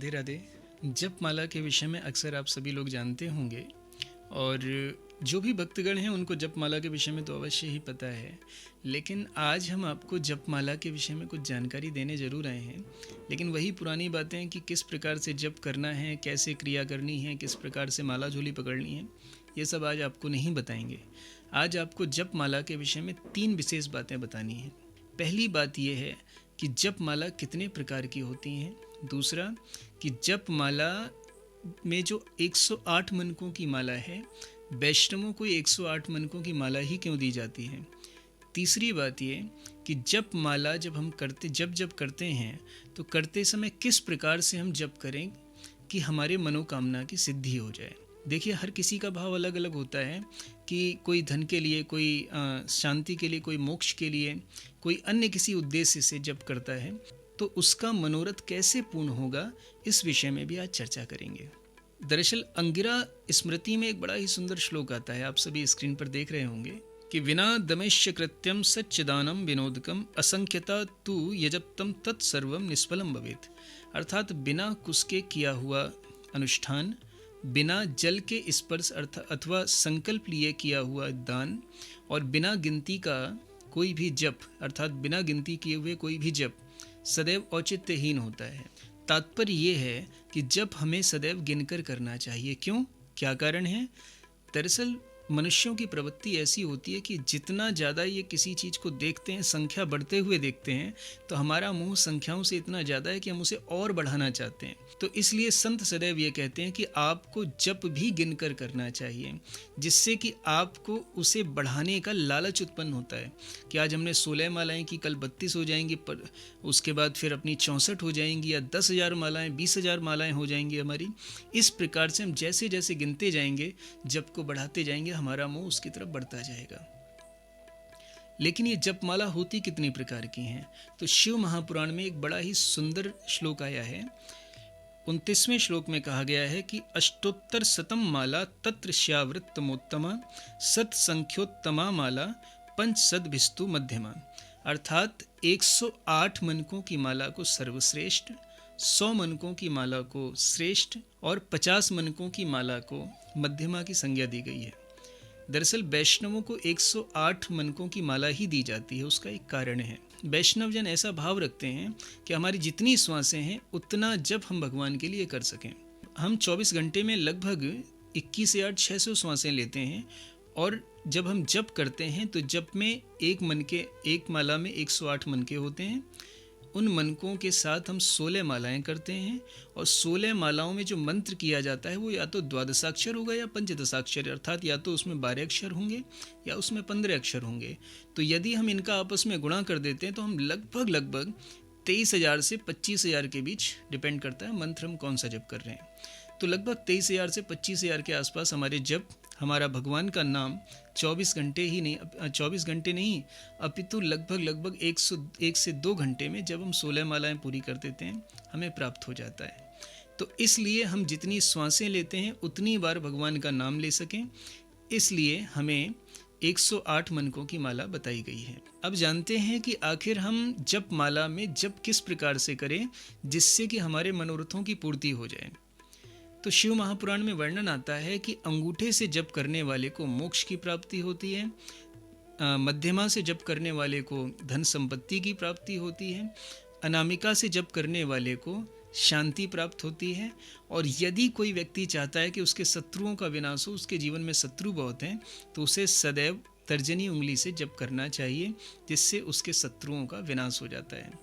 राधे राधे। जपमाला के विषय में अक्सर आप सभी लोग जानते होंगे और जो भी भक्तगण हैं उनको जपमाला के विषय में तो अवश्य ही पता है। लेकिन आज हम आपको जपमाला के विषय में कुछ जानकारी देने ज़रूर आए हैं। लेकिन वही पुरानी बातें कि किस प्रकार से जप करना है, कैसे क्रिया करनी है, किस प्रकार से माला झोली पकड़नी है, ये सब आज आपको नहीं बताएंगे। आज आपको जपमाला के विषय में 3 विशेष बातें बतानी हैं। पहली बात यह है कि जपमाला कितने प्रकार की होती हैं। दूसरा कि जपमाला में जो 108 मनकों की माला है, वैष्णवों को 108 मनकों की माला ही क्यों दी जाती है। तीसरी बात ये कि जपमाला जब हम करते हैं तो करते समय किस प्रकार से हम जप करें कि हमारे मनोकामना की सिद्धि हो जाए। देखिए, हर किसी का भाव अलग अलग होता है कि कोई धन के लिए, कोई शांति के लिए, कोई मोक्ष के लिए, कोई अन्य किसी उद्देश्य से जप करता है, तो उसका मनोरथ कैसे पूर्ण होगा, इस विषय में भी आज चर्चा करेंगे। दरअसल अंगिरा स्मृति में एक बड़ा ही सुंदर श्लोक आता है, आप सभी स्क्रीन पर देख रहे होंगे कि विना दमैश्य कृत्यम सच्चिदानम विनोदकम असंख्यता तु यजप्तम तत्सर्वम निष्फलम भवेत्। अर्थात बिना कुश के किया हुआ अनुष्ठान, बिना जल के स्पर्श अथवा संकल्प लिए किया हुआ दान और बिना गिनती का कोई भी जप, अर्थात बिना गिनती किए हुए कोई भी जप सदैव औचित्यहीन होता है। तात्पर्य ये है कि जप हमें सदैव गिनकर करना चाहिए। क्यों? क्या कारण है? दरअसल मनुष्यों की प्रवृत्ति ऐसी होती है कि जितना ज़्यादा ये किसी चीज़ को देखते हैं, संख्या बढ़ते हुए देखते हैं, तो हमारा मोह संख्याओं से इतना ज़्यादा है कि हम उसे और बढ़ाना चाहते हैं। तो इसलिए संत सदैव ये कहते हैं कि आपको जप भी गिनकर करना चाहिए, जिससे कि आपको उसे बढ़ाने का लालच उत्पन्न होता है कि आज हमने 16 मालाएं की, कल 32 हो जाएंगी, पर उसके बाद फिर अपनी 64 हो जाएंगी, या 10,000 मालाएं, 20,000 मालाएं हो जाएंगी हमारी। इस प्रकार से हम जैसे जैसे गिनते जाएंगे, जप को बढ़ाते जाएंगे, हमारा मोह उसकी तरफ बढ़ता जाएगा। लेकिन ये जपमाला होती कितनी प्रकार की हैं? तो शिव महापुराण में एक बड़ा ही सुंदर श्लोक आया है। 29वें श्लोक में कहा गया है कि अष्टोत्तर शतम माला तत्र श्यावृत्तमोत्तमा सत्संख्योत्तमा माला पंच सद्भिस्तु मध्यमा। अर्थात 108 मनकों की माला को सर्वश्रेष्ठ, 100 मनकों की माला को श्रेष्ठ और 50 मनकों की माला को मध्यमा की संज्ञा दी गई है। दरअसल वैष्णवों को 108 मनकों की माला ही दी जाती है। उसका एक कारण है। वैष्णव जन ऐसा भाव रखते हैं कि हमारी जितनी श्वासें हैं उतना जप हम भगवान के लिए कर सकें। हम 24 घंटे में लगभग 21,600 श्वासें लेते हैं, और जब हम जप करते हैं तो जप में एक माला में 108 मनके होते हैं। उन मनकों के साथ हम 16 मालाएं करते हैं, और 16 मालाओं में जो मंत्र किया जाता है वो या तो द्वादशाक्षर होगा या पंचदशाक्षर, अर्थात या तो उसमें 12 अक्षर होंगे या उसमें 15 अक्षर होंगे। तो यदि हम इनका आपस में गुणा कर देते हैं तो हम लगभग 23,000 से 25,000 के बीच, डिपेंड करता है मंत्र हम कौन सा जप कर रहे हैं, तो लगभग 23,000 से 25,000 के आसपास हमारे जप, हमारा भगवान का नाम 24 घंटे नहीं अपितु लगभग 1 से 2 घंटे में जब हम 16 मालाएं पूरी कर देते हैं, हमें प्राप्त हो जाता है। तो इसलिए हम जितनी श्वासें लेते हैं उतनी बार भगवान का नाम ले सकें, इसलिए हमें 108 मनकों की माला बताई गई है। अब जानते हैं कि आखिर हम जप माला में जप किस प्रकार से करें जिससे कि हमारे मनोरथों की पूर्ति हो जाए। तो शिव महापुराण में वर्णन आता है कि अंगूठे से जप करने वाले को मोक्ष की प्राप्ति होती है, मध्यमा से जप करने वाले को धन संपत्ति की प्राप्ति होती है, अनामिका से जप करने वाले को शांति प्राप्त होती है, और यदि कोई व्यक्ति चाहता है कि उसके शत्रुओं का विनाश हो, उसके जीवन में शत्रु बहुत हैं, तो उसे सदैव तर्जनी उंगली से जप करना चाहिए, जिससे उसके शत्रुओं का विनाश हो जाता है।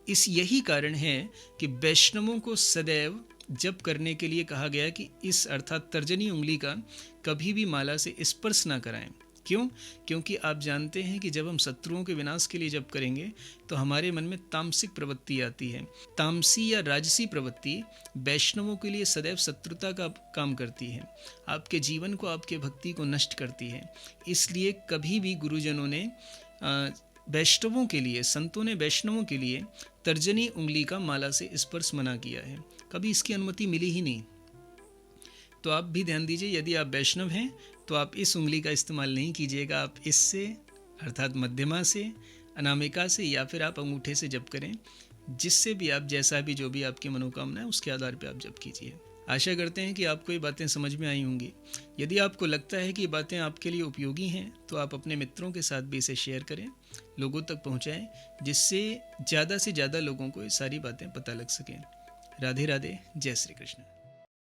यही कारण है कि वैष्णवों को सदैव जप करने के लिए कहा गया कि इस अर्थात तर्जनी उंगली का कभी भी माला से स्पर्श ना कराएं। क्यों? क्योंकि आप जानते हैं कि जब हम शत्रुओं के विनाश के लिए जप करेंगे तो हमारे मन में तामसिक प्रवृत्ति आती है। तामसी या राजसी प्रवृत्ति वैष्णवों के लिए सदैव शत्रुता का काम करती है, आपके जीवन को, आपके भक्ति को नष्ट करती है। इसलिए कभी भी गुरुजनों ने वैष्णवों के लिए, संतों ने वैष्णवों के लिए तर्जनी उंगली का माला से स्पर्श मना किया है, कभी इसकी अनुमति मिली ही नहीं। तो आप भी ध्यान दीजिए, यदि आप वैष्णव हैं तो आप इस उंगली का इस्तेमाल नहीं कीजिएगा, आप इससे अर्थात मध्यमा से, अनामिका से या फिर आप अंगूठे से जप करें। जिससे भी आप जैसा भी जो भी आपकी मनोकामना है उसके आधार पर आप जप कीजिए। आशा करते हैं कि आपको ये बातें समझ में आई होंगी। यदि आपको लगता है कि ये बातें आपके लिए उपयोगी हैं तो आप अपने मित्रों के साथ भी इसे शेयर करें, लोगों तक पहुंचाएं, जिससे ज़्यादा से ज़्यादा लोगों को ये सारी बातें पता लग सकें। राधे राधे, जय श्री कृष्ण।